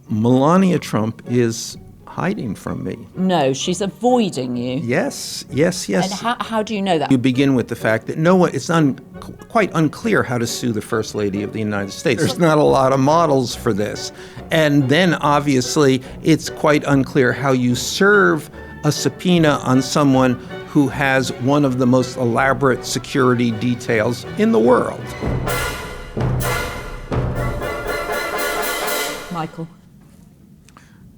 Melania Trump is hiding from me. No, she's avoiding you. Yes. And how do you know that? You begin with the fact that it's quite unclear how to sue the First Lady of the United States. There's not a lot of models for this. And then, obviously, it's quite unclear how you serve a subpoena on someone who has one of the most elaborate security details in the world. Michael.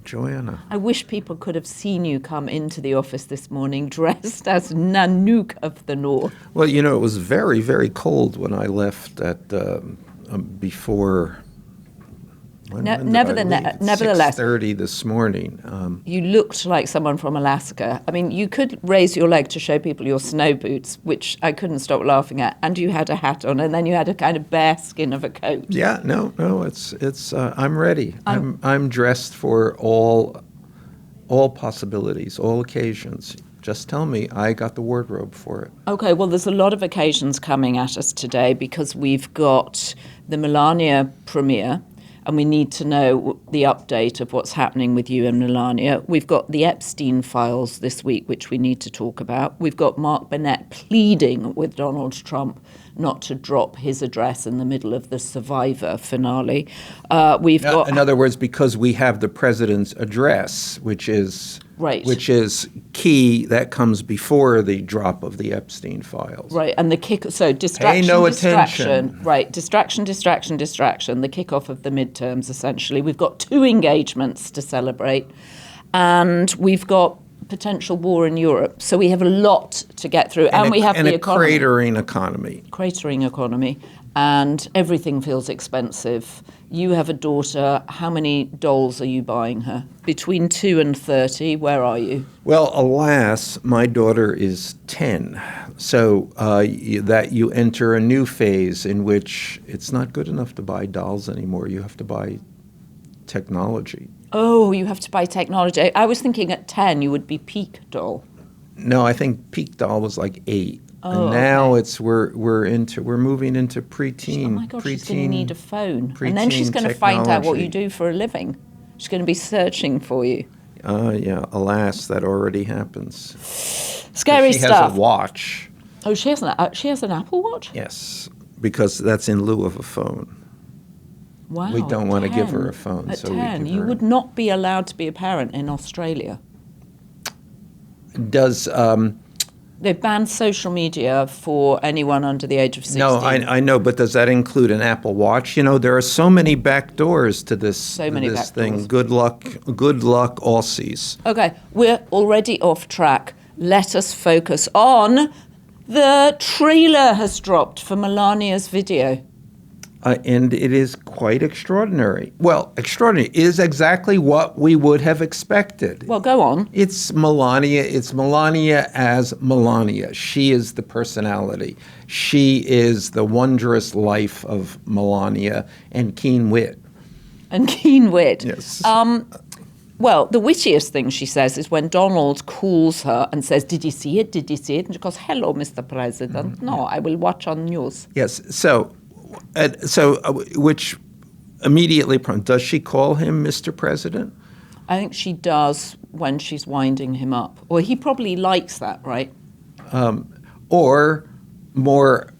Joanna. I wish people could have seen you come into the office this morning dressed as Nanook of the North. Well, it was very, very cold when I left at before. Nevertheless, 6:30 this morning. You looked like someone from Alaska. I mean, you could raise your leg to show people your snow boots, which I couldn't stop laughing at, and you had a hat on, and then you had a kind of bear skin of a coat. Yeah, no, it's. I'm ready. I'm dressed for all possibilities, all occasions. Just tell me, I got the wardrobe for it. Okay, well, there's a lot of occasions coming at us today because we've got the Melania premiere. And we need to know the update of what's happening with you and Melania. We've got the Epstein files this week, which we need to talk about. We've got Mark Burnett pleading with Donald Trump not to drop his address in the middle of the Survivor finale. In other words, because we have the president's address, which is key, that comes before the drop of the Epstein files. Right, and the distraction, pay no attention. Right, distraction, the kickoff of the midterms, essentially. We've got 2 engagements to celebrate, and we've got potential war in Europe. So we have a lot to get through, and we have the economy. Cratering economy, and everything feels expensive. You have a daughter. How many dolls are you buying her? Between 2 and 30, where are you? Well, alas, my daughter is 10. So that you enter a new phase in which it's not good enough to buy dolls anymore. You have to buy technology. Oh, you have to buy technology. I was thinking at 10 you would be peak doll. No, I think peak doll was like 8. Oh, and now okay. we're moving into preteen. Oh my God, she's going to need a phone, and then preteen she's going to find out what you do for a living. She's going to be searching for you. Yeah. Alas, that already happens. Scary stuff. She has a watch. Oh, she has an Apple Watch? Yes, because that's in lieu of a phone. Wow. We don't want to give her a phone. At 10, you would not be allowed to be a parent in Australia. They've banned social media for anyone under the age of 16. No, I know, but does that include an Apple Watch? There are so many back doors to this thing. Good luck, Aussies. Okay, we're already off track. Let us focus on the trailer has dropped for Melania's video. And it is quite extraordinary. Well, extraordinary is exactly what we would have expected. Well, go on. It's Melania. It's Melania as Melania. She is the personality. She is the wondrous life of Melania and keen wit. Yes. Well, the wittiest thing she says is when Donald calls her and says, "Did you see it? Did you see it?" And she goes, "Hello, Mr. President. Mm-hmm. No, I will watch on news." Yes. Which immediately does she call him Mr. President? I think she does when she's winding him up. Or he probably likes that, right? Or more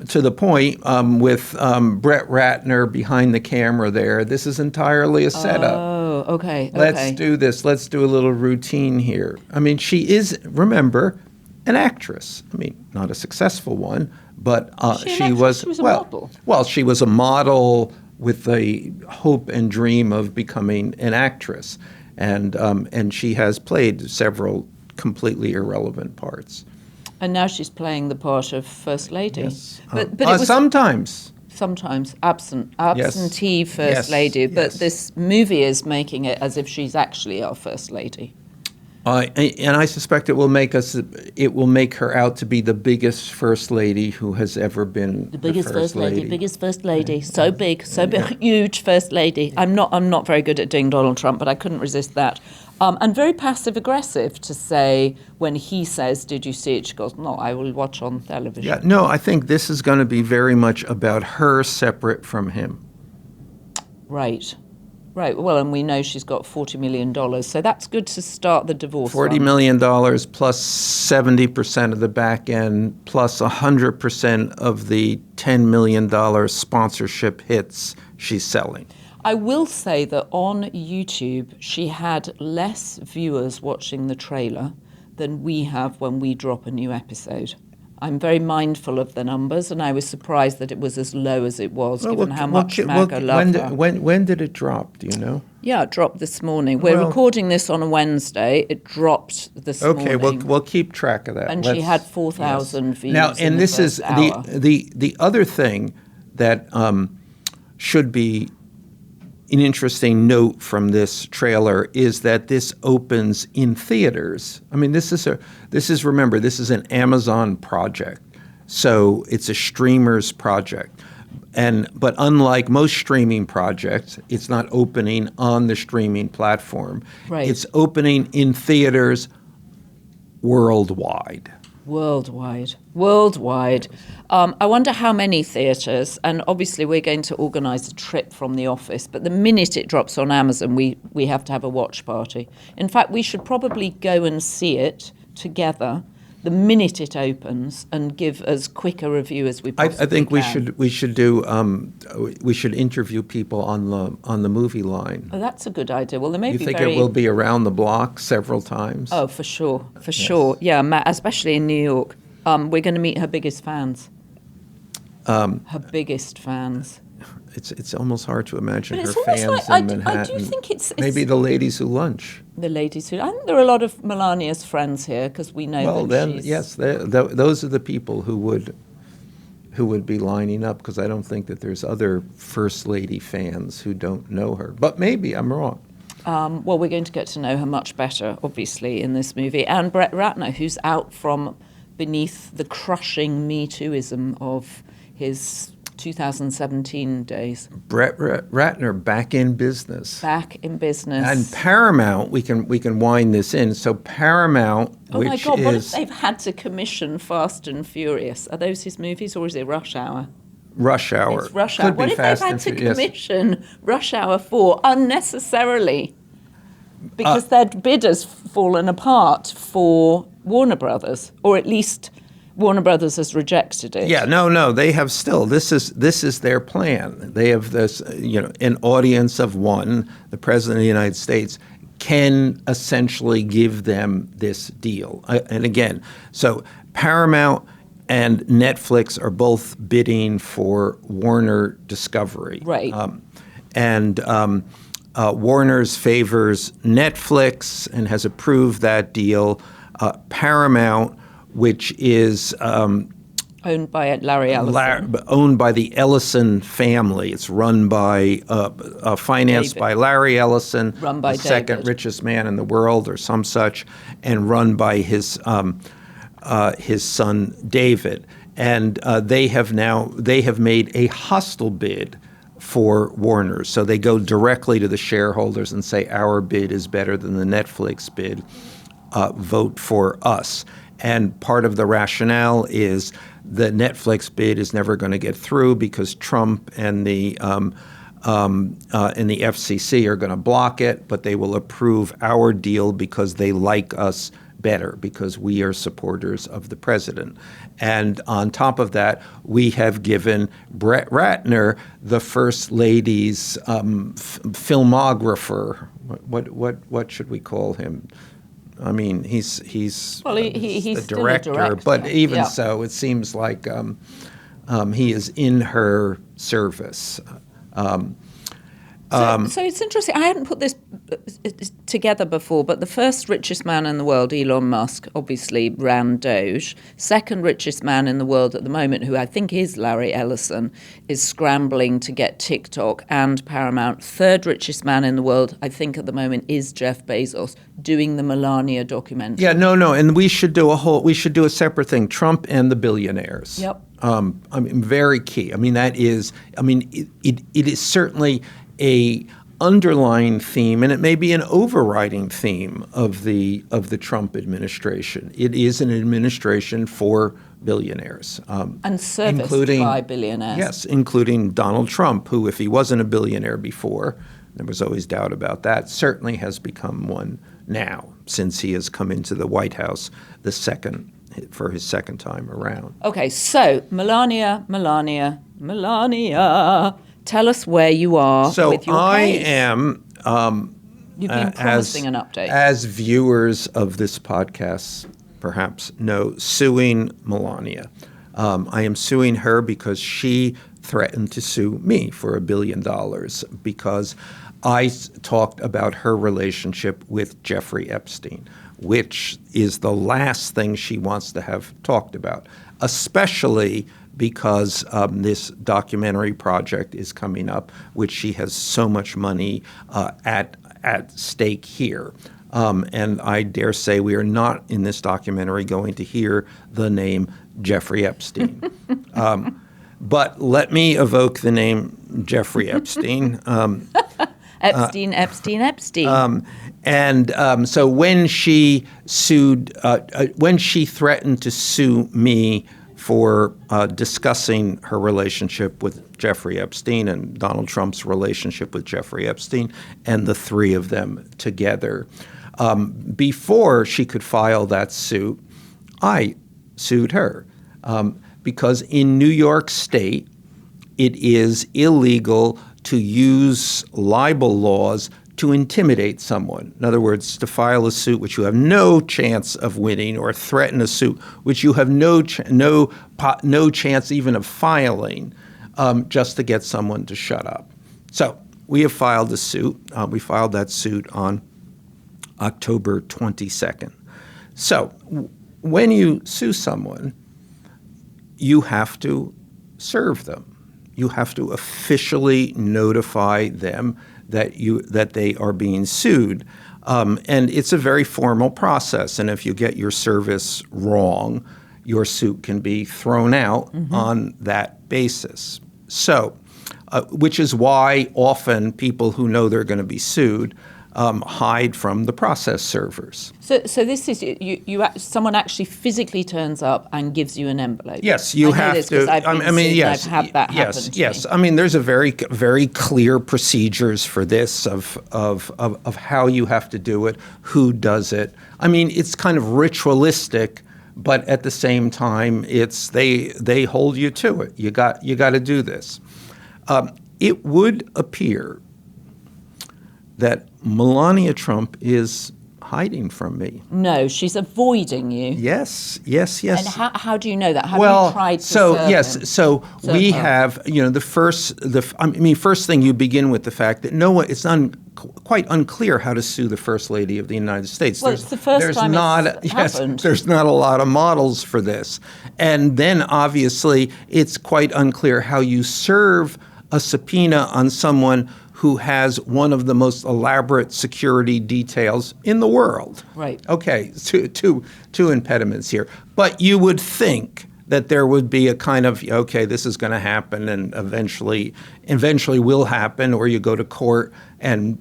to the point, with Brett Ratner behind the camera there, this is entirely a setup. Oh, okay. Let's do this. Let's do a little routine here. I mean, she is, remember, an actress. I mean, not a successful one, but she was a model. Well, she was a model with the hope and dream of becoming an actress, and she has played several completely irrelevant parts. And now she's playing the part of First Lady. Yes. But it was sometimes absentee First Lady. But this movie is making it as if she's actually our First Lady. And I suspect it will make her out to be the biggest First Lady who has ever been the biggest First Lady. So big, huge First Lady. I'm not very good at doing Donald Trump, but I couldn't resist that. And very passive aggressive to say when he says, "Did you see it?" She goes, "No, I will watch on television." Yeah, no, I think this is going to be very much about her separate from him. Right. Right. Well, and we know she's got $40 million. So that's good to start the divorce. $40 million plus 70% of the back end plus 100% of the $10 million sponsorship hits she's selling. I will say that on YouTube, she had less viewers watching the trailer than we have when we drop a new episode. I'm very mindful of the numbers, and I was surprised that it was as low as it was, given how much MAGA love her. When did it drop, do you know? Yeah, it dropped this morning. We're recording this on a Wednesday. It dropped this morning. Okay, we'll keep track of that. And she had 4,000 views now, in and the this first is hour. the other thing that should be an interesting note from this trailer is that this opens in theaters. I mean, remember, this is an Amazon project, so it's a streamer's project. But unlike most streaming projects, it's not opening on the streaming platform. Right. It's opening in theaters worldwide. Worldwide. I wonder how many theatres, and obviously we're going to organise a trip from the office, but the minute it drops on Amazon, we have to have a watch party. In fact, we should probably go and see it together the minute it opens and give as quick a review as we possibly can. I think we should interview people on the movie line. Oh, that's a good idea. Well, there may You be think it will be around the block several times? Oh, for sure. Yeah, especially in New York. We're going to meet her biggest fans. Her biggest fans. It's almost hard to imagine But her it's almost fans like, in Manhattan. I do think it's maybe the ladies who lunch. The ladies who... I think there are a lot of Melania's friends here because we know Well, that then, she's... yes, those are the people who would be lining up, because I don't think that there's other First Lady fans who don't know her. But maybe I'm wrong. Well, we're going to get to know her much better, obviously, in this movie. And Brett Ratner, who's out from beneath the crushing Me Tooism of his 2017 days. Brett Ratner back in business. Back in business. And Paramount, we can wind this in. So Paramount, oh which my God, is... what if they've had to commission Fast and Furious? Are those his movies, or is it Rush Hour? Rush Hour. It's Rush Hour. What if they've had to commission Rush Hour 4 unnecessarily? Because their bid has fallen apart for Warner Brothers, or at least Warner Brothers has rejected it. Yeah, no, they have still. This is their plan. They have this, an audience of one. The President of the United States can essentially give them this deal. And again, so Paramount and Netflix are both bidding for Warner Discovery. Right. Warner's favors Netflix and has approved that deal. Paramount, which is owned by Larry Ellison. Owned by the Ellison family. It's run by, financed by Larry Ellison, run by the second richest man in the world or some such, and run by his son David. And they have made a hostile bid for Warner. So they go directly to the shareholders and say, our bid is better than the Netflix bid. Vote for us. And part of the rationale is the Netflix bid is never going to get through because Trump and the FCC are going to block it, but they will approve our deal because they like us better, because we are supporters of the president. And on top of that, we have given Brett Ratner, the First Lady's filmographer. What should we call him? I mean, he's he's the still director, a director, but even so, it seems like he is in her service. So it's interesting. I hadn't put this together before, but the first richest man in the world, Elon Musk, obviously ran Doge. Second richest man in the world at the moment, who I think is Larry Ellison, is scrambling to get TikTok and Paramount. Third richest man in the world, I think at the moment, is Jeff Bezos, doing the Melania documentary. Yeah, no, and we should do a separate thing. Trump and the billionaires. Yep. I mean, very key. I mean, it is certainly a underlying theme, and it may be an overriding theme of the Trump administration. It is an administration for billionaires. And serviced by billionaires. Yes, including Donald Trump, who, if he wasn't a billionaire before, There was always doubt about that. Certainly has become one now, since he has come into the White House for his second time around. Okay, so Melania, tell us where you are with your case. I am. You've been promising an update. As viewers of this podcast perhaps know, suing Melania. I am suing her because she threatened to sue me for $1 billion because I talked about her relationship with Jeffrey Epstein, which is the last thing she wants to have talked about, especially because this documentary project is coming up, which she has so much money at stake here. And I dare say we are not in this documentary going to hear the name Jeffrey Epstein. But let me evoke the name Jeffrey Epstein. Epstein. So when she when she threatened to sue me for discussing her relationship with Jeffrey Epstein and Donald Trump's relationship with Jeffrey Epstein and the three of them together, before she could file that suit, I sued her because in New York State, it is illegal to use libel laws to intimidate someone. In other words, to file a suit which you have no chance of winning, or threaten a suit which you have no chance even of filing, just to get someone to shut up. So we have filed a suit. We filed that suit on October 22nd. So when you sue someone, you have to serve them. You have to officially notify them that they are being sued. And it's a very formal process. And if you get your service wrong, your suit can be thrown out on that basis. So, which is why often people who know they're going to be sued hide from the process servers. So this is someone actually physically turns up and gives you an envelope. Yes, you have to. Yes, I've had that happen to me. Yes. I mean, there's a very, very clear procedures for this of how you have to do it, who does it. I mean, it's kind of ritualistic, but at the same time, it's they hold you to it. You got to do this. It would appear that Melania Trump is hiding from me. No, she's avoiding you. Yes. And how do you know that? Have you tried to serve him? So we have, the first thing you begin with the fact that it's quite unclear how to sue the First Lady of the United States. Well, it's the first time it's happened. There's not a lot of models for this. And then obviously it's quite unclear how you serve a subpoena on someone who has one of the most elaborate security details in the world. Right. Okay, two impediments here. But you would think that there would be a kind of, okay, this is going to happen and eventually will happen, or you go to court and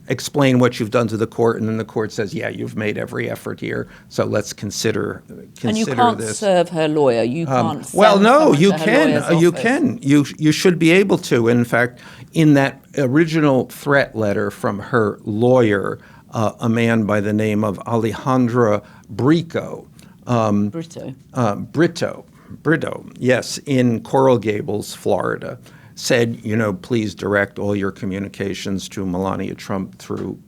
explain what you've done to the court, and then the court says, yeah, you've made every effort here, so let's consider this. And you can't serve her lawyer. You can't send well, no, someone you to her can. lawyer's You office. can. You should be able to. In fact, in that original threat letter from her lawyer, a man by the name of Alejandro Brito, yes, in Coral Gables, Florida, said, please direct all your communications to Melania Trump through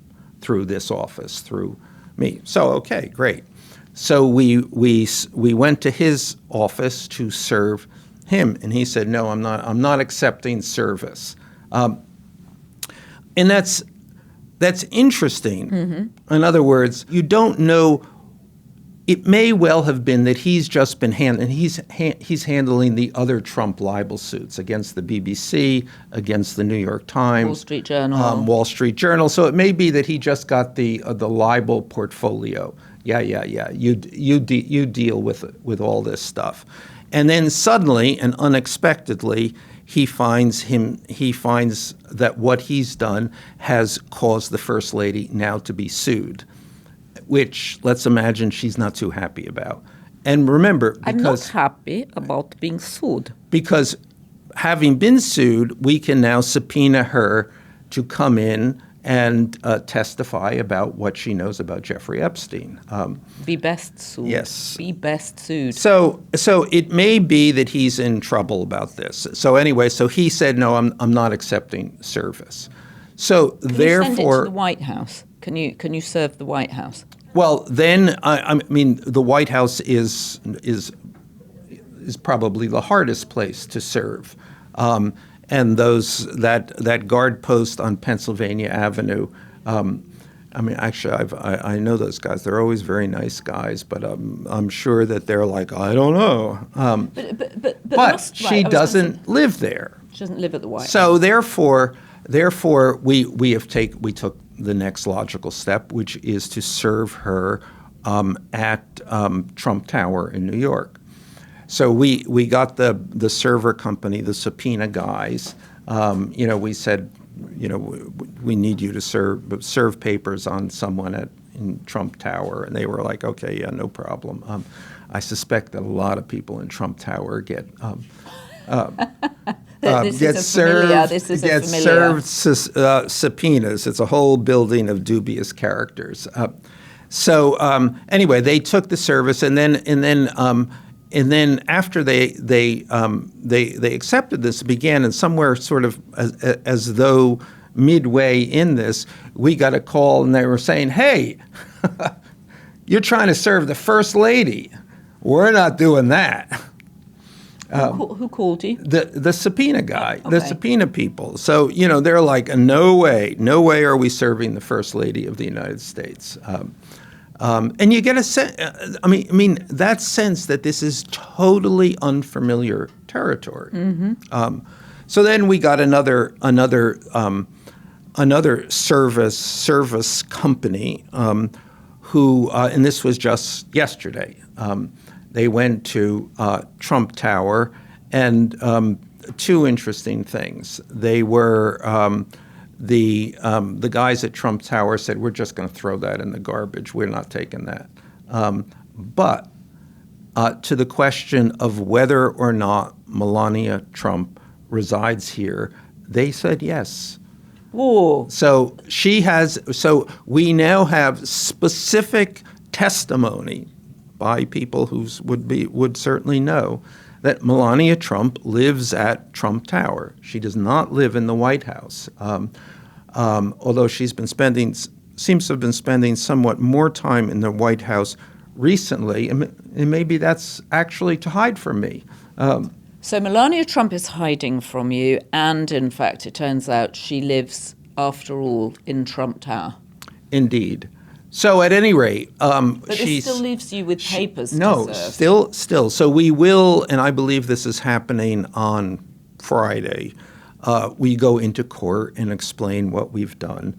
this office, through me. So, okay, great. So we went to his office to serve him, and he said, no, I'm not accepting service. And that's interesting. Mm-hmm. In other words, you don't know. It may well have been that he's just been he's handling the other Trump libel suits against the BBC, against the New York Times, Wall Street Journal. So it may be that he just got the libel portfolio. Yeah. You deal with all this stuff, and then suddenly and unexpectedly, he finds that what he's done has caused the First Lady now to be sued, which, let's imagine, she's not too happy about. And remember, I'm not happy about being sued. Because having been sued, we can now subpoena her to come in and testify about what she knows about Jeffrey Epstein. Be best sued. Yes. Be best sued. So it may be that he's in trouble about this. So anyway, so he said, no, I'm not accepting service. So Can therefore, you send it to the White House? Can you serve the White House? well, then I mean the White House is probably the hardest place to serve. And that guard post on Pennsylvania Avenue, I mean, actually, I know those guys. They're always very nice guys, but I'm sure that they're like, I don't know. But she doesn't live there. She doesn't live at the White House. So therefore, we took the next logical step, which is to serve her at Trump Tower in New York. So we got the server company, the subpoena guys. We said, we need you to serve papers on someone in Trump Tower, and they were like, okay, yeah, no problem. I suspect that a lot of people in Trump Tower get served subpoenas. It's a whole building of dubious characters. Anyway, they took the service, and then after they accepted this, began, and somewhere sort of as though midway in this, we got a call, and they were saying, "Hey, you're trying to serve the First Lady. We're not doing that." Who called you? The subpoena guy, okay. The subpoena people. So they're like, no way are we serving the First Lady of the United States. And you get a sense. I mean that sense that this is totally unfamiliar territory. Mm-hmm. So then we got another service company who, and this was just yesterday. They went to Trump Tower, and two interesting things. They were the guys at Trump Tower said, we're just going to throw that in the garbage. We're not taking that. But to the question of whether or not Melania Trump resides here, they said yes. Whoa. So we now have specific testimony by people who would certainly know that Melania Trump lives at Trump Tower. She does not live in the White House, although seems to have been spending somewhat more time in the White House recently, and maybe that's actually to hide from me. So Melania Trump is hiding from you, and in fact, it turns out she lives, after all, in Trump Tower. Indeed. So at any rate, but this still leaves you with papers to serve. No, still. So we will, and I believe this is happening on Friday. We go into court and explain what we've done,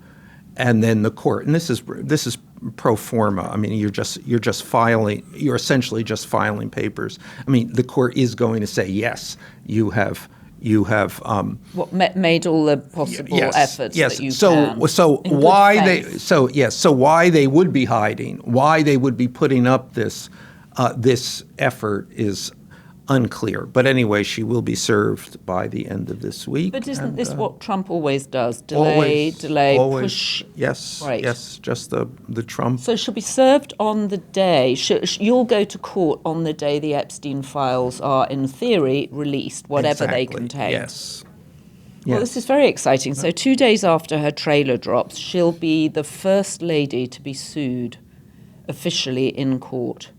and then the court. And this is pro forma. I mean, you're essentially just filing papers. I mean, the court is going to say yes, you have made all the possible efforts that you can. So why they would be hiding, why they would be putting up this effort is unclear. But anyway, she will be served by the end of this week. But isn't this what Trump always does? Delay, push. Yes, right. Yes, just the Trump. So she'll be served on the day. You'll go to court on the day the Epstein files are, in theory, released, whatever they contain. Yes. Well, this is very exciting. So 2 days after her trailer drops, she'll be the first lady to be sued officially in court.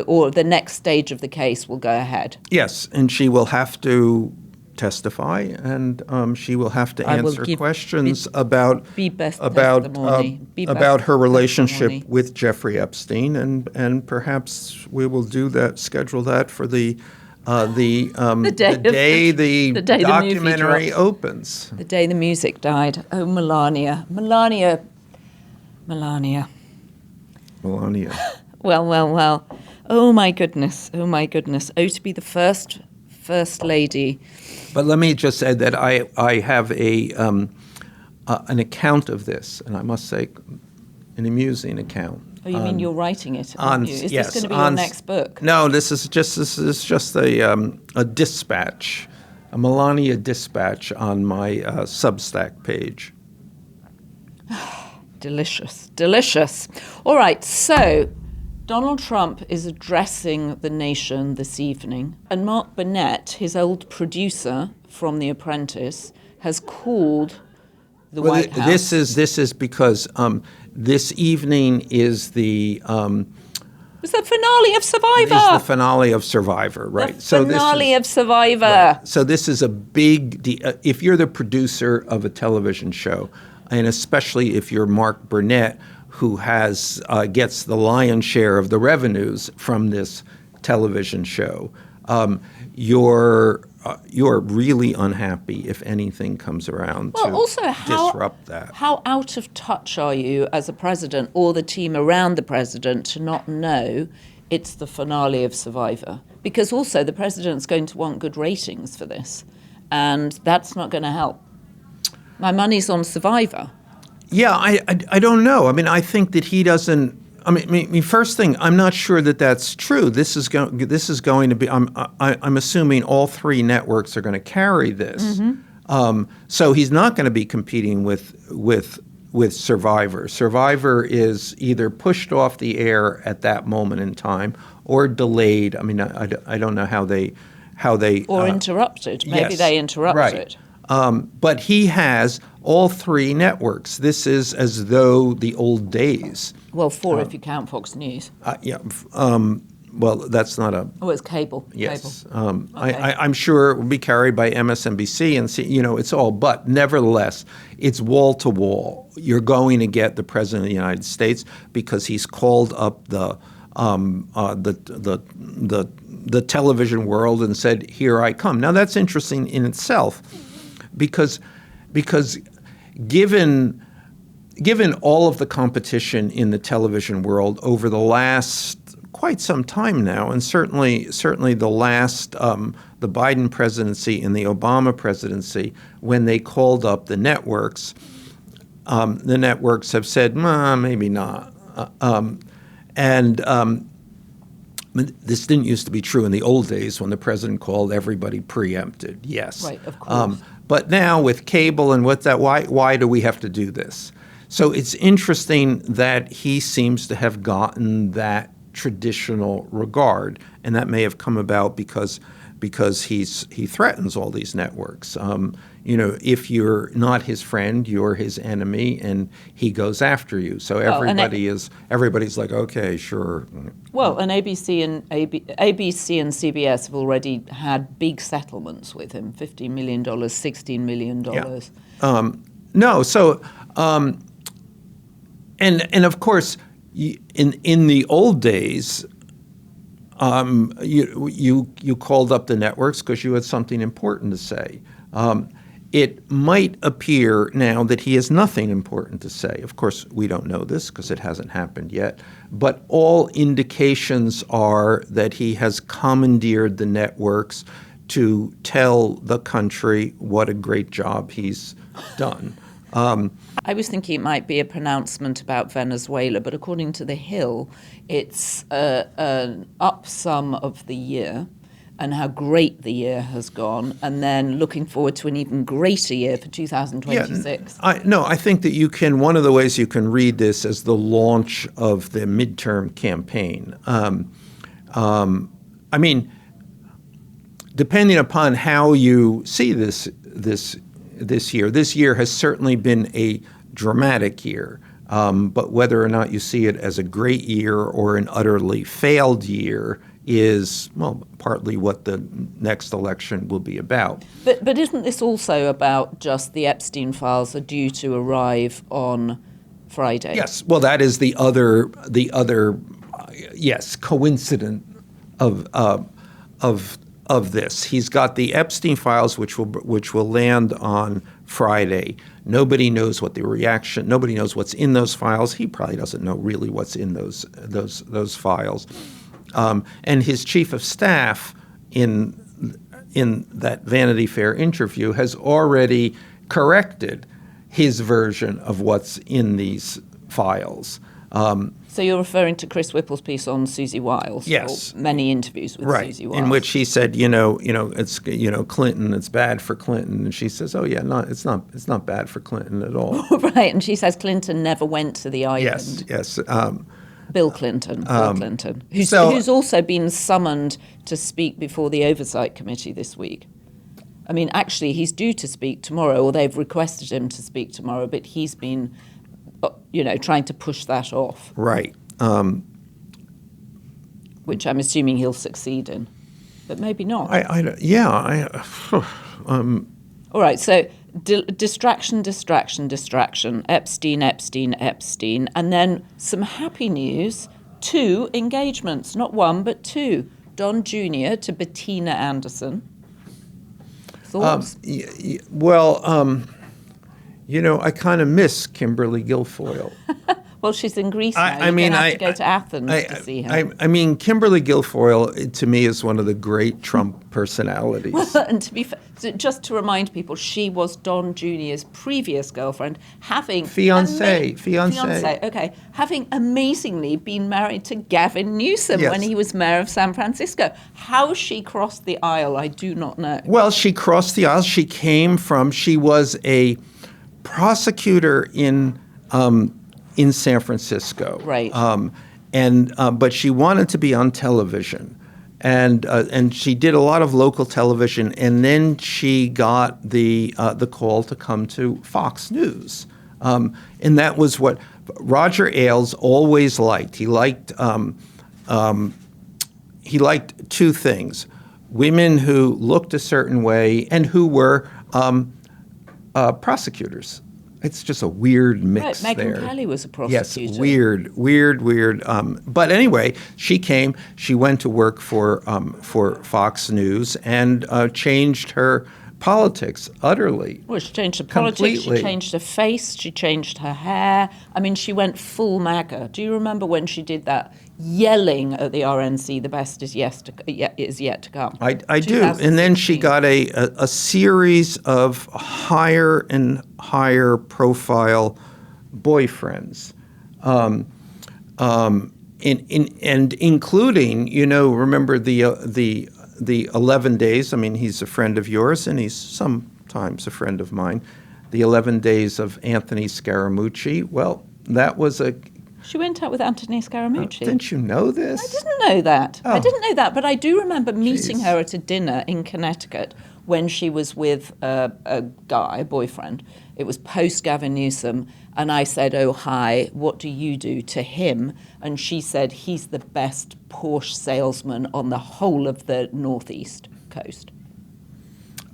Or the next stage of the case will go ahead. Yes, and she will have to testify, and she will have to answer questions about her relationship with Jeffrey Epstein, and perhaps we will schedule that for the day the documentary opens. The day the music died. Oh, Melania. Well. Oh my goodness. Oh, to be the first lady. But let me just say that I have an account of this, and I must say, an amusing account. Oh, you mean you're writing it? Is this going to be your next book? No, this is just a dispatch, a Melania dispatch on my Substack page. Delicious, delicious. All right, so Donald Trump is addressing the nation this evening, and Mark Burnett, his old producer from The Apprentice, has called the White House. This is because this evening is the it's the finale of Survivor. It's the finale of Survivor, right? The finale of Survivor. Right. So this is a big deal. If you're the producer of a television show, and especially if you're Mark Burnett, who has gets the lion's share of the revenues from this television show, you're really unhappy if anything comes around disrupt that. How out of touch are you as a president or the team around the president to not know it's the finale of Survivor? Because also the president's going to want good ratings for this, and that's not going to help. My money's on Survivor. Yeah, I don't know. I mean, I think that he doesn't. I mean, first thing, I'm not sure that that's true. This is going to be. I'm assuming all three networks are going to carry this. Mm-hmm. So he's not going to be competing with Survivor. Survivor is either pushed off the air at that moment in time or delayed. I mean, I don't know how they or interrupted. Maybe they interrupted. Right. But he has all three networks. This is as though the old days. Well, four if you count Fox News. Well, that's not a. Oh, it's cable. Yes. Cable. Okay. I'm sure it will be carried by MSNBC and it's all. But nevertheless, it's wall to wall. You're going to get the president of the United States because he's called up the television world and said, "Here I come." Now that's interesting in itself, because given all of the competition in the television world over the last quite some time now, and certainly the last the Biden presidency and the Obama presidency, when they called up the networks have said, maybe not. This didn't used to be true in the old days when the president called everybody preempted. Yes, right, of course. But now with cable and what's that? Why do we have to do this? So it's interesting that he seems to have gotten that traditional regard, and that may have come about because he threatens all these networks. If you're not his friend, you're his enemy, and he goes after you. So everybody's like, okay, sure. Well, and ABC and CBS have already had big settlements with him: $15 million, $16 million. Yeah. No, so and of course, in the old days. You called up the networks because you had something important to say. It might appear now that he has nothing important to say. Of course, we don't know this because it hasn't happened yet. But all indications are that he has commandeered the networks to tell the country what a great job he's done. I was thinking it might be a pronouncement about Venezuela, but according to The Hill, it's an up sum of the year and how great the year has gone, and then looking forward to an even greater year for 2026. I think that one of the ways you can read this as the launch of the midterm campaign. I mean, depending upon how you see this year has certainly been a dramatic year. But whether or not you see it as a great year or an utterly failed year is, partly what the next election will be about. But isn't this also about just the Epstein files are due to arrive on Friday? Yes. Well, that is the other coincident of this. He's got the Epstein files, which will land on Friday. Nobody knows what the reaction. Nobody knows what's in those files. He probably doesn't know really what's in those files. And his chief of staff in that Vanity Fair interview has already corrected his version of what's in these files. So you're referring to Chris Whipple's piece on Susie Wiles? Yes. Or many interviews with Right, Susie Wiles. in which he said, it's Clinton, it's bad for Clinton, and she says, oh yeah, no, it's not bad for Clinton at all. Right, and she says Clinton never went to the island. Yes. Bill Clinton, who's also been summoned to speak before the Oversight Committee this week. I mean, actually, he's due to speak tomorrow, or they've requested him to speak tomorrow, but he's been, trying to push that off. Right. Which I'm assuming he'll succeed in, but maybe not. All right, so distraction, Epstein, and then some happy news, 2 engagements, not 1, but 2. Don Jr. to Bettina Anderson. Thoughts? I kind of miss Kimberly Guilfoyle. Well, she's in Greece now. I have to go to Athens to see her. Kimberly Guilfoyle, to me, is one of the great Trump personalities. Well, and to be fair, just to remind people, she was Don Jr.'s previous girlfriend, having... Fiancé. Okay. Having amazingly been married to Gavin Newsom when he was mayor of San Francisco. How she crossed the aisle, I do not know. Well, she crossed the aisle. She was a prosecutor in San Francisco, right? But she wanted to be on television, and she did a lot of local television, and then she got the call to come to Fox News, and that was what Roger Ailes always liked. He liked 2 things: women who looked a certain way and who were prosecutors. It's just a weird mix there. Megyn Kelly was a prosecutor. Yes, weird. But anyway, she came. She went to work for Fox News and changed her politics utterly. Well, she changed her politics. She changed her face. She changed her hair. I mean, she went full MAGA. Do you remember when she did that, yelling at the RNC, "The best is yet to come"? I do. And then she got a series of higher and higher profile boyfriends, and including, remember the 11 days. I mean, he's a friend of yours, and he's sometimes a friend of mine. The 11 days of Anthony Scaramucci. Well, that was She went out with Anthony Scaramucci. Didn't you know this? I didn't know that. Oh. I didn't know that, but I do remember meeting her at a dinner in Connecticut when she was with a boyfriend. It was post Gavin Newsom, and I said, "Oh, hi, what do you do?" to him, and she said, "He's the best Porsche salesman on the whole of the Northeast coast."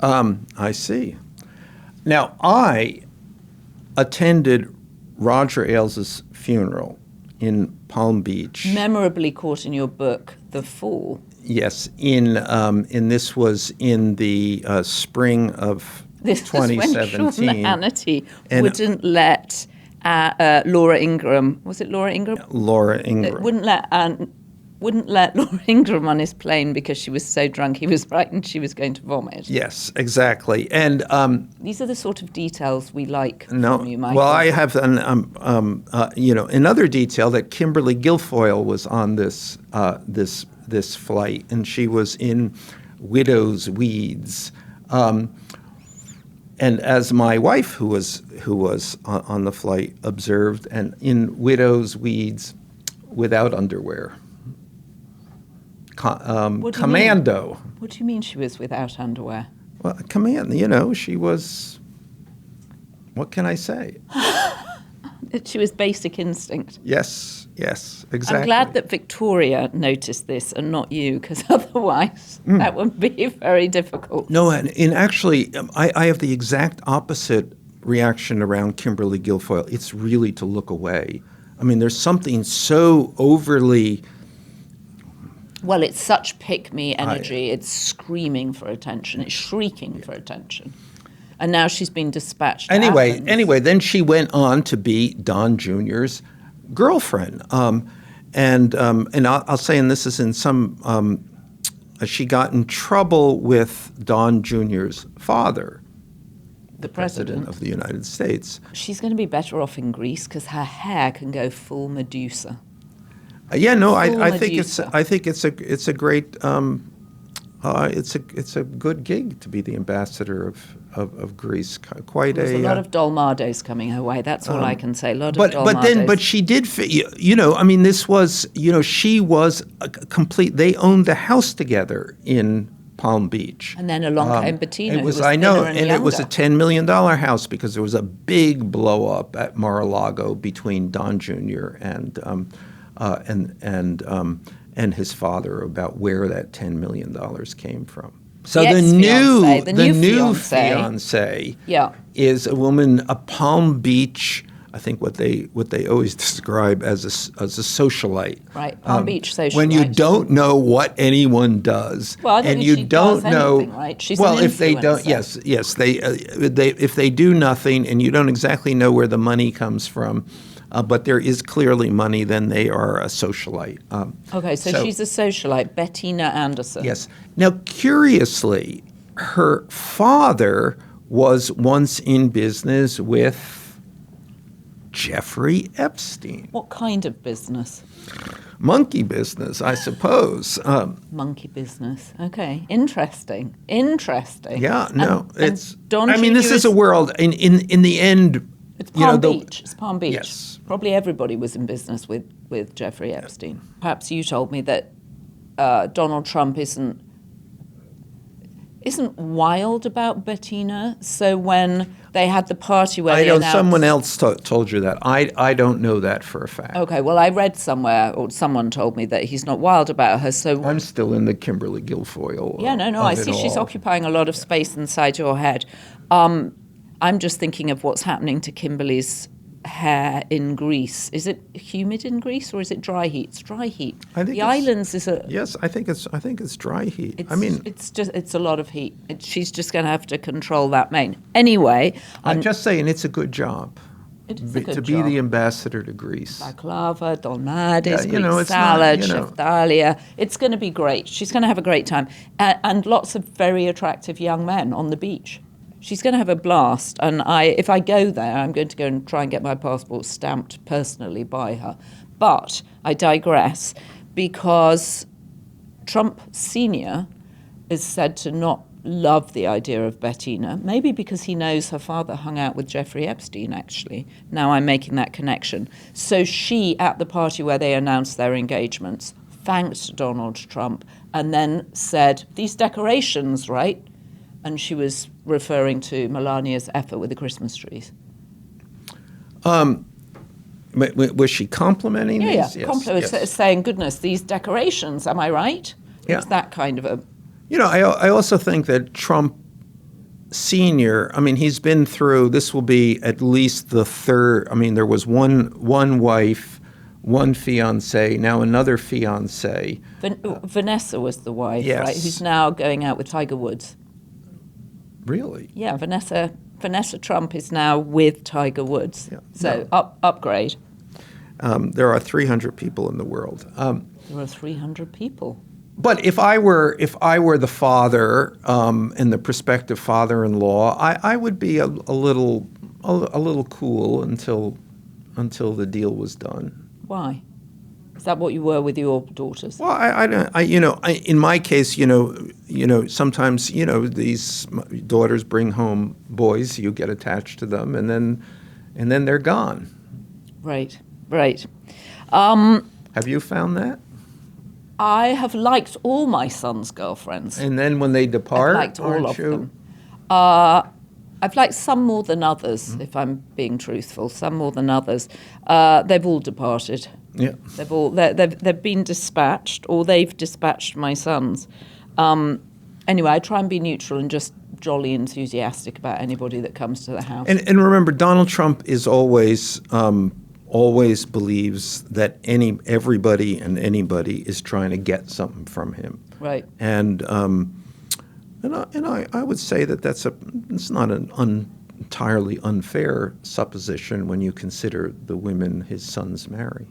I see. Now, I attended Roger Ailes' funeral in Palm Beach. Memorably caught in your book, The Fall. Yes, and this was in the spring of 2017. This was when Sean Hannity wouldn't let Laura Ingraham. Was it Laura Ingraham? Laura Ingraham. Wouldn't let Laura Ingraham on his plane because she was so drunk he was frightened she was going to vomit. Yes, exactly. And these are the sort of details we like from you, Michael. Well, I have another detail that Kimberly Guilfoyle was on this flight, and she was in Widow's Weeds. And as my wife, who was on the flight, observed, and in Widow's Weeds, without underwear. Commando. What do you mean she was without underwear? Well, she was, what can I say? She was basic instinct. Yes, exactly. I'm glad that Victoria noticed this and not you, because otherwise that would be very difficult. No, and actually, I have the exact opposite reaction around Kimberly Guilfoyle. It's really to look away. I mean, there's something so overly... Well, it's such pick-me energy. It's screaming for attention. It's shrieking for attention. And now she's been dispatched to Athens. Anyway, then she went on to be Don Jr.'s girlfriend. And I'll say, and this is in some, she got in trouble with Don Jr.'s father. the President of the United States. She's going to be better off in Greece because her hair can go full Medusa. I think it's a great it's a good gig to be the ambassador of Greece. There's a lot of dolmades coming her way. That's all I can say. A lot of dolmades. But she did. I mean, this was. She was a complete. They owned the house together in Palm Beach. And then along came Bettina. It was, who was thinner and it was a younger. $10 million house because there was a big blow up at Mar-a-Lago between Don Jr. and his father about where that $10 million came from. So the new fiance is a woman, a Palm Beach. I think what they always describe as a socialite. Right, Palm Beach socialite. When you don't know what anyone does, well, I don't and think you she don't does know. Anything, right? She's well, an if they don't, influencer. yes, they if they do nothing and you don't exactly know where the money comes from, but there is clearly money, then they are a socialite. Okay, so she's a socialite, Bettina Anderson. Yes. Now, curiously, her father was once in business with Jeffrey Epstein. What kind of business? Monkey business, I suppose. Monkey business. Okay, interesting. Yeah, no, this is a world. In the end, it's Palm Beach. It's Palm Beach. Yes. Probably everybody was in business with Jeffrey Epstein. Perhaps you told me that Donald Trump isn't wild about Bettina. So when they had the party where they announced... someone else told you that. I don't know that for a fact. Okay, well, I read somewhere, or someone told me that he's not wild about her, so... I'm still in the Kimberly Guilfoyle. I see she's occupying a lot of space inside your head. I'm just thinking of what's happening to Kimberly's hair in Greece. Is it humid in Greece or is it dry heat? It's dry heat. The islands is a... Yes, I think it's dry heat. It's a lot of heat. She's just going to have to control that mane. Anyway... I'm just saying it's a good job. It is a good job. To be the ambassador to Greece. Baklava, dolmades, Greek salad, cheftalia. It's going to be great. She's going to have a great time. And lots of very attractive young men on the beach. She's going to have a blast, and if I go there, I'm going to go and try and get my passport stamped personally by her. But I digress, because Trump Sr. is said to not love the idea of Bettina, maybe because he knows her father hung out with Jeffrey Epstein, actually. Now I'm making that connection. So she, at the party where they announced their engagements, thanked Donald Trump and then said, these decorations, right? And she was referring to Melania's effort with the Christmas trees. Was she complimenting these? Yes. Saying, goodness, these decorations, am I right? Yeah. It's that kind of a... I also think that Trump Sr., he's been through, this will be at least the third, there was one wife, one fiancé, now another fiancé. Vanessa was the wife, yes. Right? Who's now going out with Tiger Woods. Really? Yeah, Vanessa Trump is now with Tiger Woods. Yeah. So upgrade. There are 300 people in the world. There are 300 people. But if I were the father and the prospective father-in-law, I would be a little cool until the deal was done. Why? Is that what you were with your daughters? Well, in my case, sometimes, these daughters bring home boys, you get attached to them, and then they're gone. Right. Have you found that? I have liked all my son's girlfriends. And then when they depart, I've liked all of them. I've liked some more than others, if I'm being truthful. Some more than others. They've all departed. Yeah. They've been dispatched, or they've dispatched my sons. Anyway, I try and be neutral and just jolly enthusiastic about anybody that comes to the house. And remember, Donald Trump is always believes that everybody and anybody is trying to get something from him. Right. And I would say that it's not an entirely unfair supposition when you consider the women his sons marry.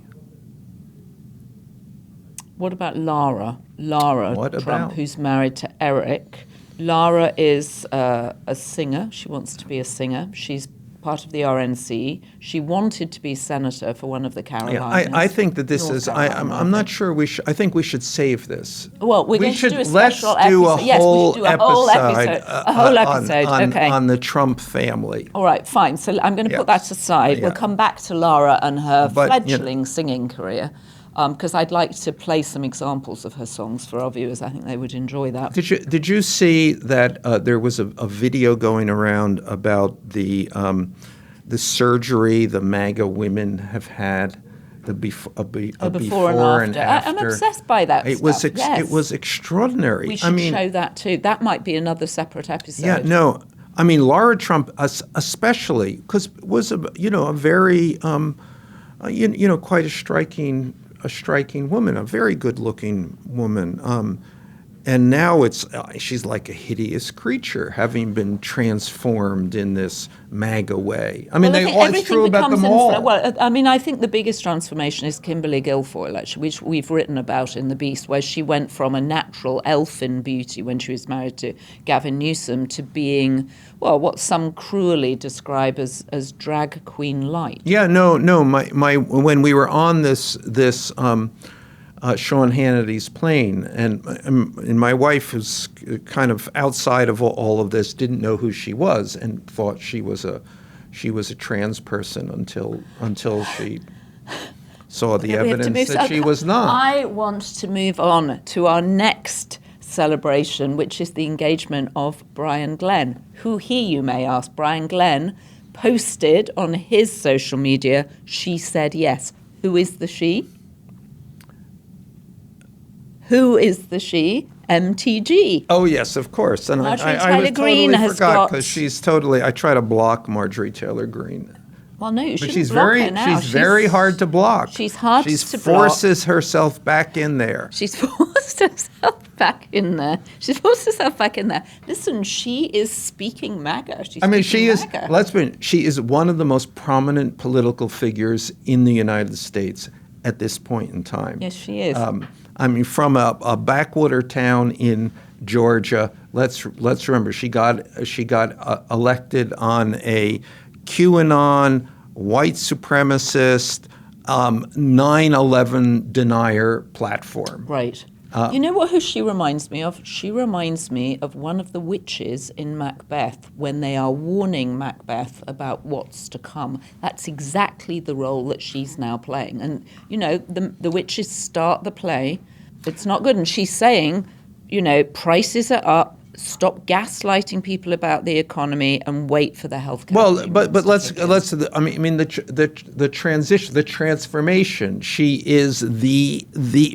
What about Lara? Lara What Trump, about? who's married to Eric, Lara is a singer. She wants to be a singer. She's part of the RNC. She wanted to be senator for one of the Carolinas. I think that this North is. Carolina, I'm not sure we should. I think we should save this. Well, we're going to do a special let's do episode. a Yes, we whole should do a whole episode. A whole episode. Okay. On the Trump family. All right, fine. So I'm going to put that aside. Yeah. We'll come back to Lara and her But, fledgling singing career, because I'd like to play some examples of her songs for our viewers. I think they would enjoy that. Did you see that there was a video going around about the surgery the MAGA women have had, before and after? I'm obsessed by that. It was extraordinary. We should show that too. That might be another separate episode. Yeah, no. I mean, Lara Trump, especially, because was a very, quite a striking woman, a very good-looking woman. And now she's like a hideous creature, having been transformed in this MAGA way. I mean, it's true about them all. Well, I mean, I think the biggest transformation is Kimberly Guilfoyle, actually, which we've written about in The Beast, where she went from a natural elfin beauty when she was married to Gavin Newsom to being, well, what some cruelly describe as drag queen light. Yeah, no. My when we were on this Sean Hannity's plane, and my wife, who's kind of outside of all of this, didn't know who she was and thought she was a trans person until she saw the evidence that she was not. I want to move on to our next celebration, which is the engagement of Brian Glenn. Who he, you may ask? Brian Glenn posted on his social media, "She said yes." Who is the she? Who is the she? MTG. Oh, yes, of course. And I totally forgot because she's totally. I try to block Marjorie Taylor Greene. Well, no, you shouldn't she's block very her now. she's very hard to block. She's hard to block. She forces herself back in there. She's forced herself back in there. Listen, she is speaking MAGA. She is. She is one of the most prominent political figures in the United States at this point in time. Yes, she is. From a backwater town in Georgia. Let's remember she got elected on a QAnon, white supremacist, 9/11 denier platform. Right. You know who she reminds me of? She reminds me of one of the witches in Macbeth when they are warning Macbeth about what's to come. That's exactly the role that she's now playing. And, the witches start the play. It's not good. And she's saying, prices are up. Stop gaslighting people about the economy and wait for the healthcare. Well, but let's the transition, the transformation. She is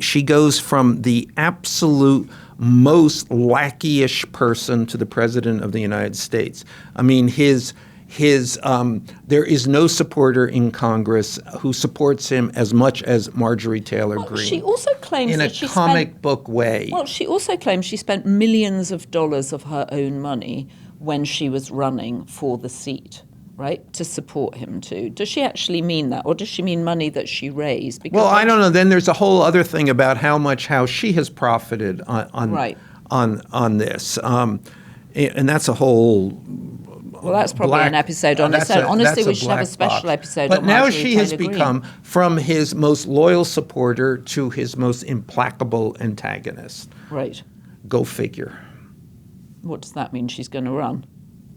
she goes from the absolute most lackey-ish person to the president of the United States. I mean, there is no supporter in Congress who supports him as much as Marjorie Taylor Greene. She also claims in a comic book way. Well, she also claims she spent millions of dollars of her own money when she was running for the seat, right, to support him too. Does she actually mean that, or does she mean money that she raised? Because I don't know. Then there's a whole other thing about how she has profited on this, and that's a whole. Well, that's probably an episode on its own. Honestly, we should have a special episode on Marjorie Taylor Greene. But now she has become, from his most loyal supporter to his most implacable antagonist. Right. Go figure. What does that mean? She's going to run?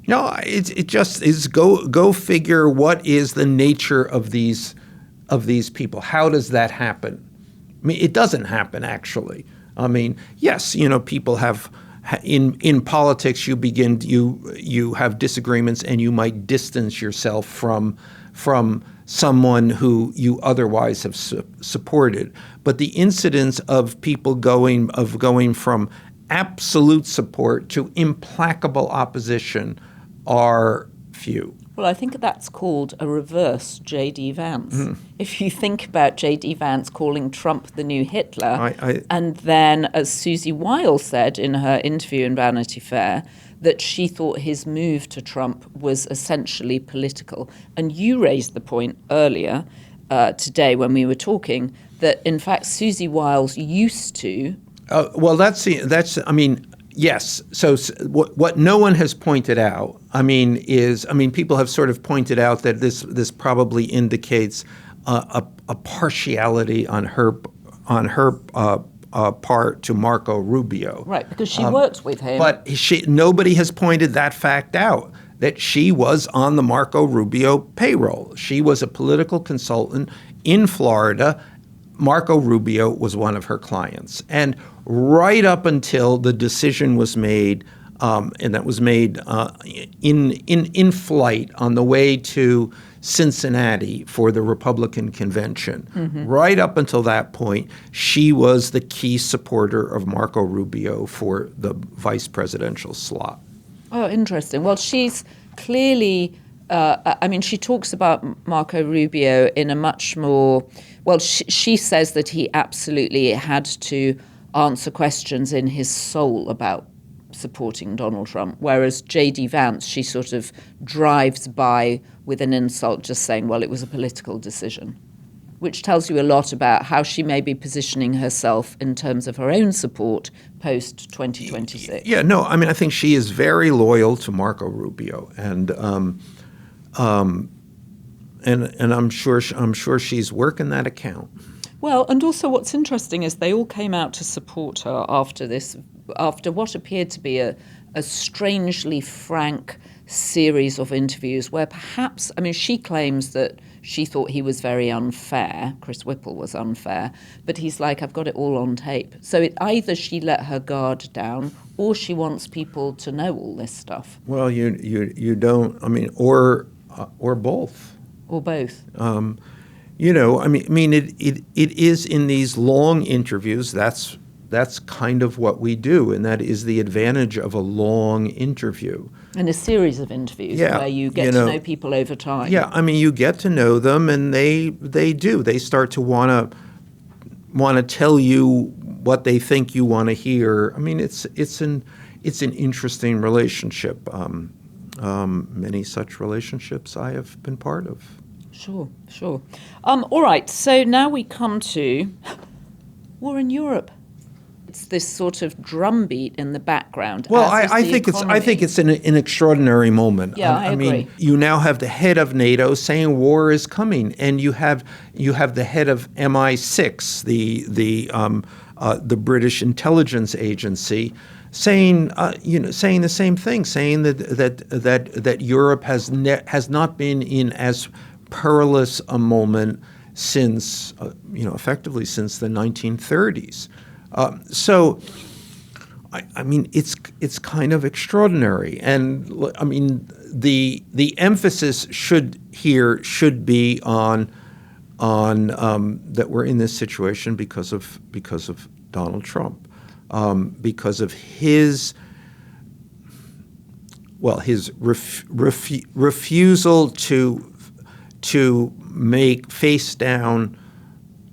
No, it just is go figure what is the nature of these people. How does that happen? I mean, it doesn't happen, actually. I mean, yes, people have... In politics, you have disagreements, and you might distance yourself from someone who you otherwise have supported. But the incidence of people going from absolute support to implacable opposition are few. Well, I think that's called a reverse J.D. Vance. If you think about J.D. Vance calling Trump the new Hitler, and then, as Susie Wiles said in her interview in Vanity Fair, that she thought his move to Trump was essentially political. And you raised the point earlier today when we were talking that, in fact, Susie Wiles used to... Yes. So what no one has pointed out, people have sort of pointed out that this probably indicates a partiality on her part to Marco Rubio. Right, because she worked with him. But nobody has pointed that fact out, that she was on the Marco Rubio payroll. She was a political consultant in Florida. Marco Rubio was one of her clients. And right up until the decision was made, and that was made in flight on the way to Cincinnati for the Republican convention. Mm-hmm. Right up until that point, she was the key supporter of Marco Rubio for the vice presidential slot. Oh, interesting. Well, she's clearly, she talks about Marco Rubio in a much more, she says that he absolutely had to answer questions in his soul about supporting Donald Trump, whereas J.D. Vance, she sort of drives by with an insult, just saying, well, it was a political decision, which tells you a lot about how she may be positioning herself in terms of her own support post-2026. Yeah, no, I think she is very loyal to Marco Rubio, and I'm sure she's working that account. Well, and also what's interesting is they all came out to support her after what appeared to be a strangely frank series of interviews where perhaps, she claims that she thought he was very unfair, Chris Whipple was unfair, but he's like, I've got it all on tape. So either she let her guard down or she wants people to know all this stuff. Well, you don't, or both. Or both. It is in these long interviews, that's kind of what we do, and that is the advantage of a long interview. And a series of interviews where you get to know people over time. Yeah, you get to know them, and they do. They start to want to tell you what they think you want to hear. It's an interesting relationship. Many such relationships I have been part of. Sure. All right, so now we come to war in Europe. It's this sort of drumbeat in the background. Well, I think it's an extraordinary moment. Yeah, I agree. You now have the head of NATO saying war is coming, and you have the head of MI6, the British intelligence agency, saying the same thing, saying that Europe has not been in as perilous a moment since effectively since the 1930s. So, it's kind of extraordinary, and the emphasis should be on that we're in this situation because of Donald Trump, because of his refusal to make face down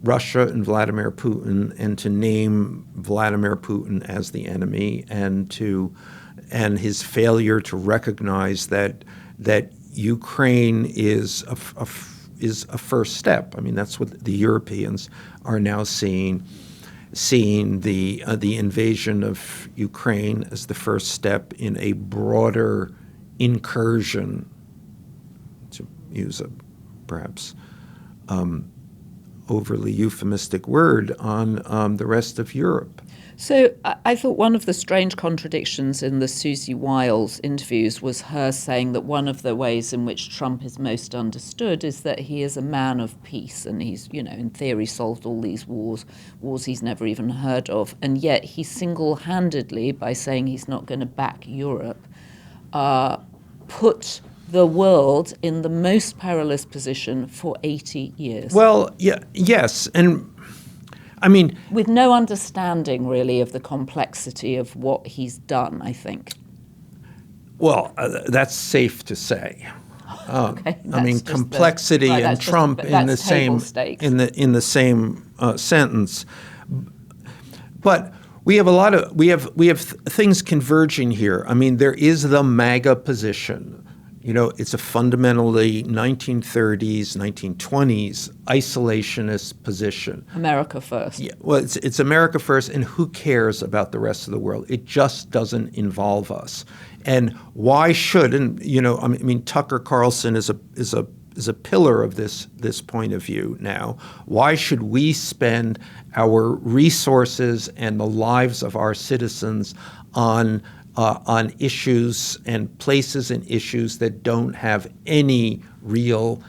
Russia and Vladimir Putin, and to name Vladimir Putin as the enemy, and his failure to recognize that Ukraine is a first step. That's what the Europeans are now seeing the invasion of Ukraine as the first step in a broader incursion, to use a perhaps overly euphemistic word, on the rest of Europe. So I thought one of the strange contradictions in the Susie Wiles interviews was her saying that one of the ways in which Trump is most understood is that he is a man of peace, and he's, in theory solved all these wars he's never even heard of. And yet he single-handedly, by saying he's not going to back Europe, put the world in the most perilous position for 80 years. Well, yes, and with no understanding really of the complexity of what he's done, I think. Well, that's safe to say. Okay, complexity and Trump in the same sentence. But we have things converging here. There is the MAGA position. It's a fundamentally 1930s, 1920s isolationist position. America first. Yeah, well, it's America first, and who cares about the rest of the world? It just doesn't involve us. And why should? And Tucker Carlson is a pillar of this point of view now. Why should we spend our resources and the lives of our citizens on issues and places and issues that don't have any real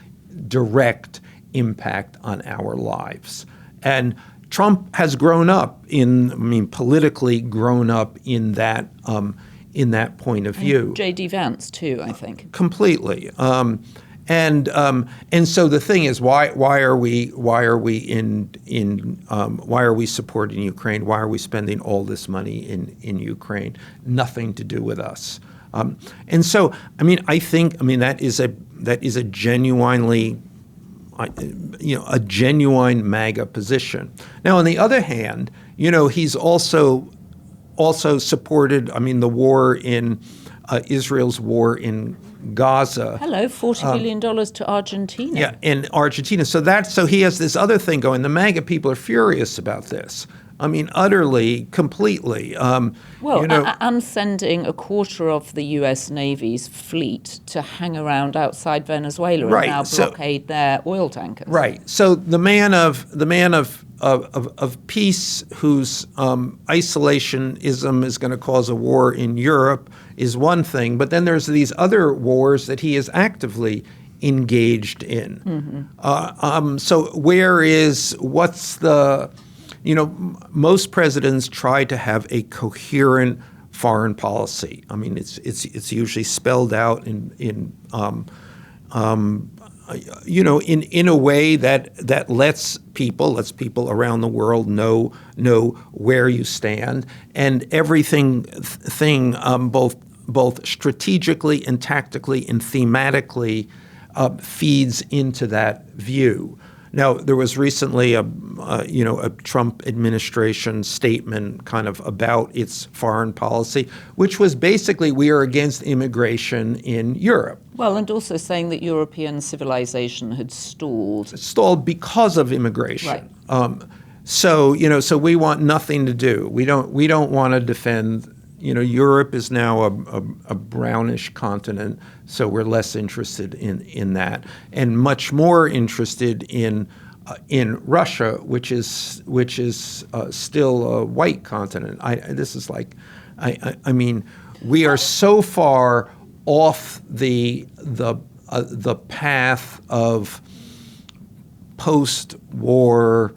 direct impact on our lives? And Trump has grown up politically grown up in that point of view. J.D. Vance too, I think. Completely. And so the thing is, why are we supporting Ukraine? Why are we spending all this money in Ukraine? Nothing to do with us. And so I think that is a genuinely a genuine MAGA position. Now, on the other hand, he's also supported the war in Israel's war in Gaza. Hello, $40 billion to Argentina. Yeah, in Argentina. So he has this other thing going. The MAGA people are furious about this. Utterly, completely. And sending a quarter of the U.S. Navy's fleet to hang around outside Venezuela and now blockade their oil tankers. Right. So the man of peace, whose isolationism is going to cause a war in Europe, is one thing. But then there's these other wars that he is actively engaged in. Most presidents try to have a coherent foreign policy. It's usually spelled out in a way that lets people around the world know where you stand, and everything both strategically and tactically and thematically feeds into that view. Now, there was recently a Trump administration statement kind of about its foreign policy, which was basically we are against immigration in Europe. Well, and also saying that European civilization had stalled. Stalled because of immigration. Right. So we want nothing to do. We don't want to defend. Europe is now a brownish continent, so we're less interested in that, and much more interested in Russia, which is still a white continent. We are so far off the path of post-war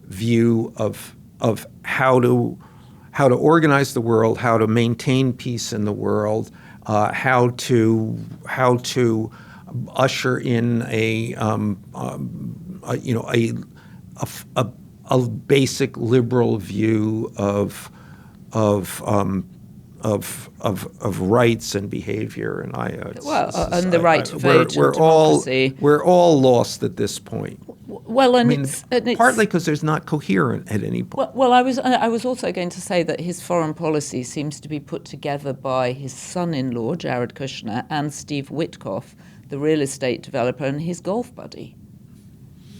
view of how to organize the world, how to maintain peace in the world, how to usher in a basic liberal view of rights and behavior, and the right to vote and democracy. We're all lost at this point. Well, it's partly because there's not coherent at any point. Well, I was also going to say that his foreign policy seems to be put together by his son-in-law, Jared Kushner, and Steve Witkoff, the real estate developer, and his golf buddy.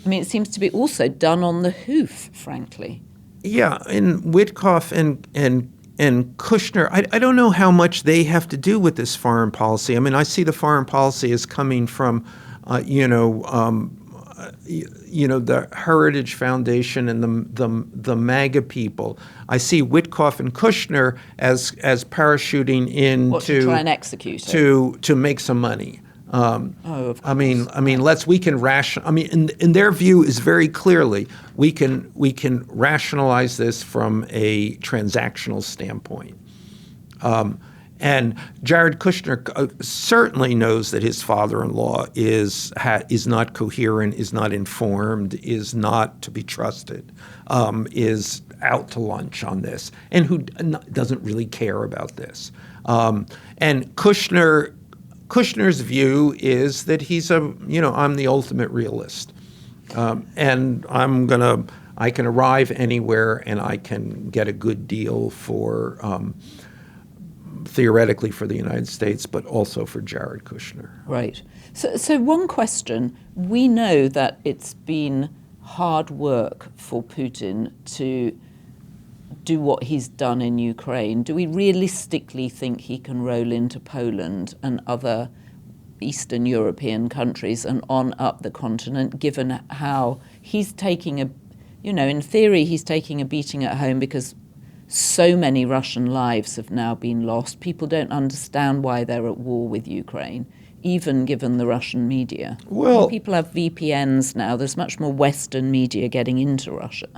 It seems to be also done on the hoof, frankly. Yeah, and Witkoff and Kushner, I don't know how much they have to do with this foreign policy. I see the foreign policy as coming from, the Heritage Foundation and the MAGA people. I see Witkoff and Kushner as parachuting in to try and execute to make some money. Of course. We can ration. In their view is very clearly we can rationalize this from a transactional standpoint. And Jared Kushner certainly knows that his father-in-law is not coherent, is not informed, is not to be trusted, is out to lunch on this, and who doesn't really care about this. And Kushner's view is that he's I'm the ultimate realist, and I can arrive anywhere and I can get a good deal for theoretically for the United States, but also for Jared Kushner. Right. So one question, we know that it's been hard work for Putin to do what he's done in Ukraine. Do we realistically think he can roll into Poland and other Eastern European countries and on up the continent, given how he's taking in theory, he's taking a beating at home because so many Russian lives have now been lost. People don't understand why they're at war with Ukraine, even given the Russian media. Well, people have VPNs now. There's much more Western media getting into Russia.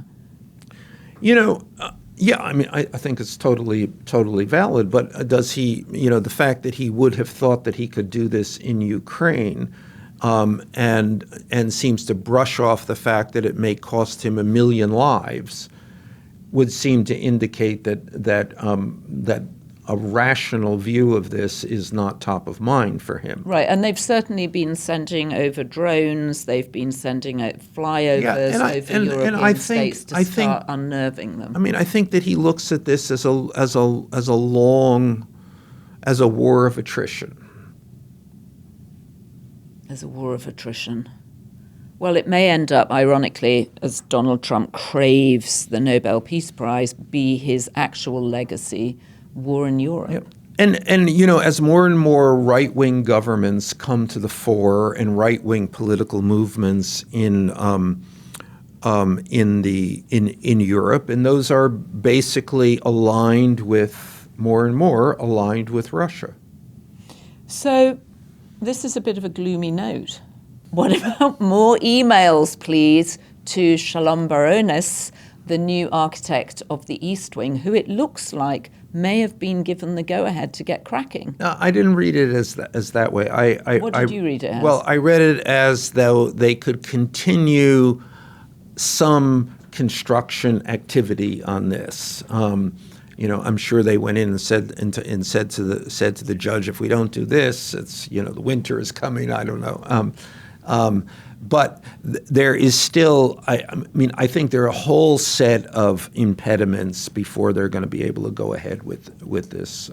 Yeah, I mean, I think it's totally valid. But does he, the fact that he would have thought that he could do this in Ukraine, and seems to brush off the fact that it may cost him 1 million lives, would seem to indicate that a rational view of this is not top of mind for him. Right, and they've certainly been sending over drones. They've been sending out flyovers over European states to start unnerving them. I mean, I think that he looks at this as a war of attrition. As a war of attrition. Well, it may end up, ironically, as Donald Trump craves the Nobel Peace Prize, be his actual legacy, war in Europe. Yep. And as more and more right-wing governments come to the fore and right-wing political movements in Europe, and those are basically more and more aligned with Russia. So this is a bit of a gloomy note. What about more emails, please, to Shalom Barones, the new architect of the East Wing, who it looks like may have been given the go-ahead to get cracking? No, I didn't read it as that way. What did you read it as? Well, I read it as though they could continue some construction activity on this. I'm sure they went in and said to the judge, if we don't do this, it's the winter is coming. I don't know. But there is still, I think there are a whole set of impediments before they're going to be able to go ahead with this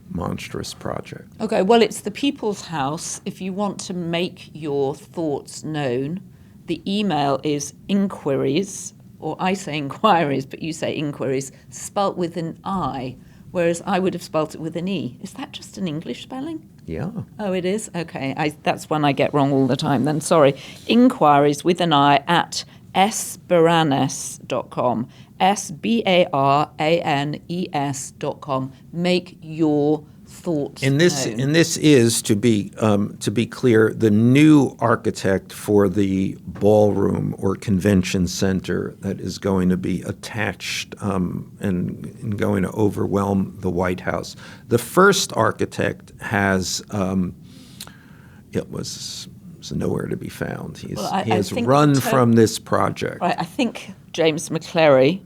monstrous project. Okay, well, it's the People's House. If you want to make your thoughts known, the email is inquiries, or I say inquiries, but you say inquiries, spelt with an I, whereas I would have spelt it with an E. Is that just an English spelling? Yeah. Oh, it is? Okay. That's one I get wrong all the time then. Sorry. Inquiries with an I at sbaranes.com. SBARANES.com. Make your thoughts known. And this is, to be clear, the new architect for the ballroom or convention center that is going to be attached and going to overwhelm the White House. The first architect has was nowhere to be found. He has run from this project. Right. I think James McCleary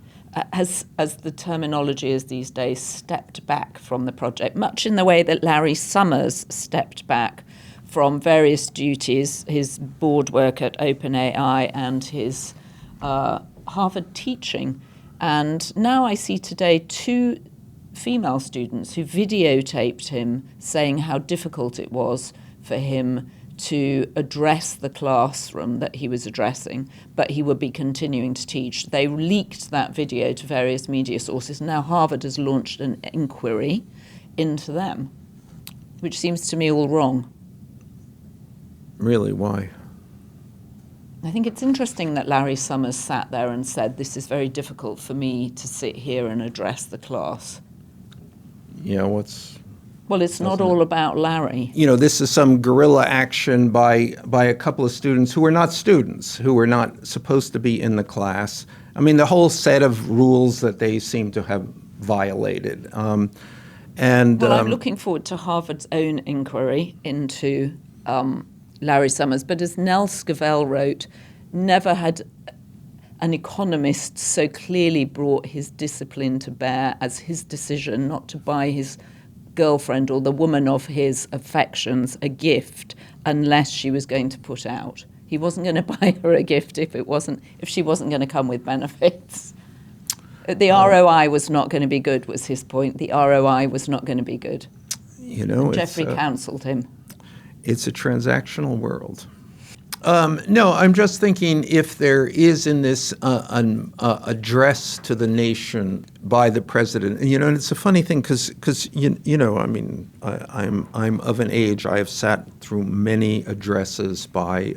has, as the terminology is these days, stepped back from the project, much in the way that Larry Summers stepped back from various duties, his board work at OpenAI and his Harvard teaching. And now I see today 2 female students who videotaped him saying how difficult it was for him to address the classroom that he was addressing, but he would be continuing to teach. They leaked that video to various media sources. Now Harvard has launched an inquiry into them, which seems to me all wrong. Really, why? I think it's interesting that Larry Summers sat there and said, this is very difficult for me to sit here and address the class. Yeah, Well, it's not all about Larry. This is some guerrilla action by a couple of students who are not students, who are not supposed to be in the class. I mean, the whole set of rules that they seem to have violated. I'm looking forward to Harvard's own inquiry into Larry Summers. But as Nell Scovell wrote, never had an economist so clearly brought his discipline to bear as his decision not to buy his girlfriend or the woman of his affections a gift unless she was going to put out. He wasn't going to buy her a gift if she wasn't going to come with benefits. The ROI was not going to be good, was his point. The ROI was not going to be good. Jeffrey counselled him. It's a transactional world. No, I'm just thinking if there is in this an address to the nation by the president, and it's a funny thing because I'm of an age. I have sat through many addresses by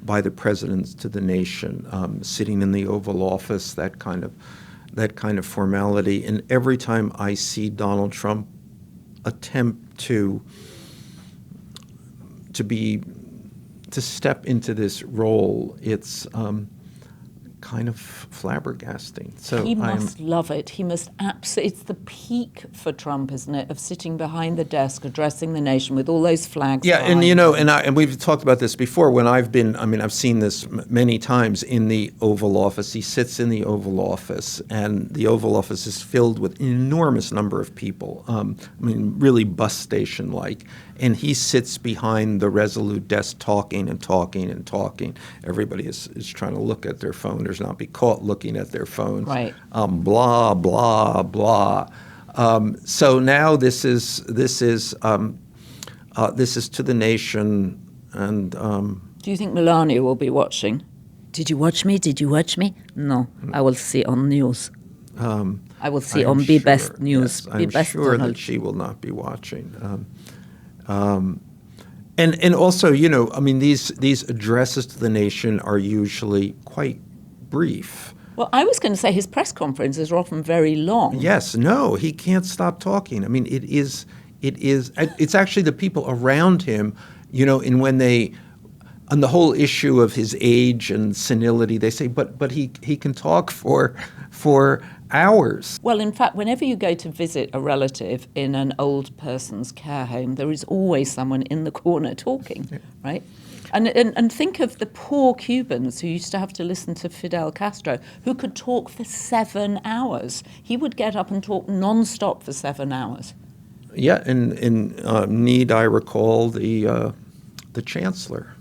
the presidents to the nation, sitting in the Oval Office, that kind of formality, and every time I see Donald Trump attempt to step into this role, it's kind of flabbergasting. So he must love it. He must absolutely. It's the peak for Trump, isn't it, of sitting behind the desk, addressing the nation with all those flags. Yeah, and and we've talked about this before. When I've seen this many times in the Oval Office. He sits in the Oval Office, and the Oval Office is filled with an enormous number of people. Really bus station-like. And he sits behind the resolute desk talking and talking and talking. Everybody is trying to look at their phone or not be caught looking at their phones. Right. Blah, blah, blah. So now this is to the nation. And do you think Melania will be watching? Did you watch me? Did you watch me? No, I will see on news. I will see on Be Best News. Yes, I'm sure that she will not be watching. And also, these addresses to the nation are usually quite brief. Well, I was going to say his press conferences are often very long. Yes, no, he can't stop talking. It's actually the people around him, and when on the whole issue of his age and senility, they say, but he can talk for hours. Well, in fact, whenever you go to visit a relative in an old person's care home, there is always someone in the corner talking, right? And think of the poor Cubans who used to have to listen to Fidel Castro, who could talk for 7 hours. He would get up and talk nonstop for 7 hours. Yeah, and need I recall the Chancellor.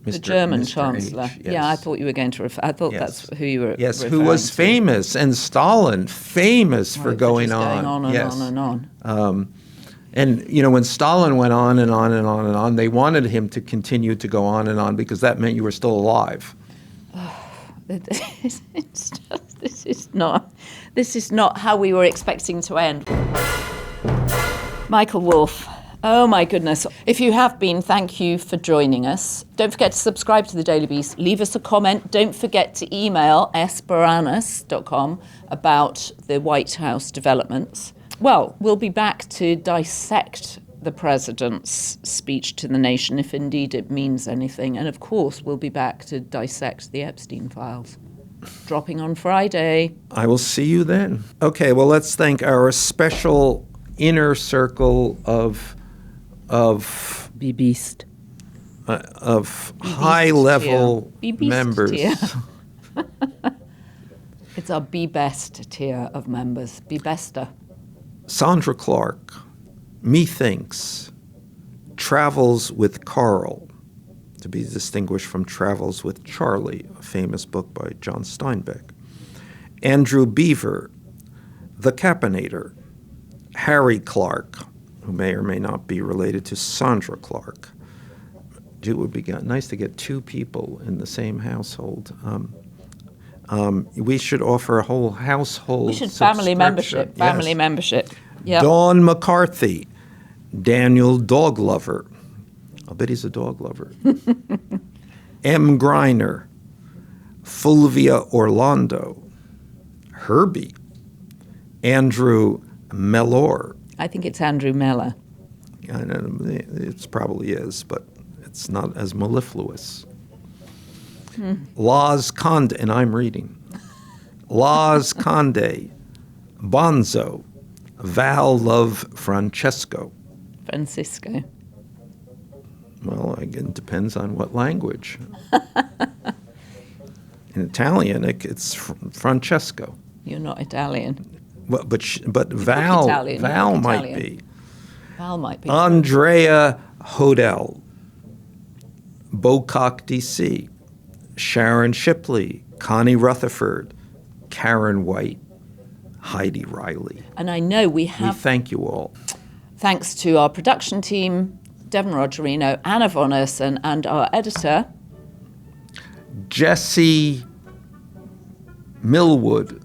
The German Mr. Chancellor. H, yes. Yeah, I thought you were going to refer. I thought that's who you were. Yes, who was famous, and Stalin famous for going on. Going on and on and on. And when Stalin went on and on and on and on, they wanted him to continue to go on and on because that meant you were still alive. This is not how we were expecting to end. Michael Wolff. Oh my goodness. If you have been, thank you for joining us. Don't forget to subscribe to the Daily Beast. Leave us a comment. Don't forget to email esperanus.com about the White House developments. Well, we'll be back to dissect the president's speech to the nation, if indeed it means anything. And of course, we'll be back to dissect the Epstein files. Dropping on Friday. I will see you then. Okay, well, let's thank our special inner circle of Beast. Of high-level members. Tier. It's our Be Best tier of members. Be Bester. Sandra Clark, Methinks, Travels with Carl, to be distinguished from Travels with Charlie, a famous book by John Steinbeck. Andrew Beaver, The Capinator. Harry Clark, who may or may not be related to Sandra Clark. It would be nice to get two people in the same household. We should offer a whole household. We should family membership. Family membership. Yeah. Dawn McCarthy, Daniel Dog Lover. I'll bet he's a dog lover. M. Griner, Fulvia Orlando, Herbie, Andrew Mellor. I think it's Andrew Mellor. I know it probably is, but it's not as mellifluous. Laz Conde, and I'm reading. Laz Conde, Bonzo, Val Love Francisco. Well, again, it depends on what language. In Italian, it's Francesco. You're not Italian. Well, but Val might be. Val might be. Andrea Hodel, Bocock, D.C., Sharon Shipley, Connie Rutherford, Karen White, Heidi Riley. And I know we We have, thank you all. thanks to our production team, Devon Rogerino, Anna Von Ursen, and our editor, Jesse Millwood.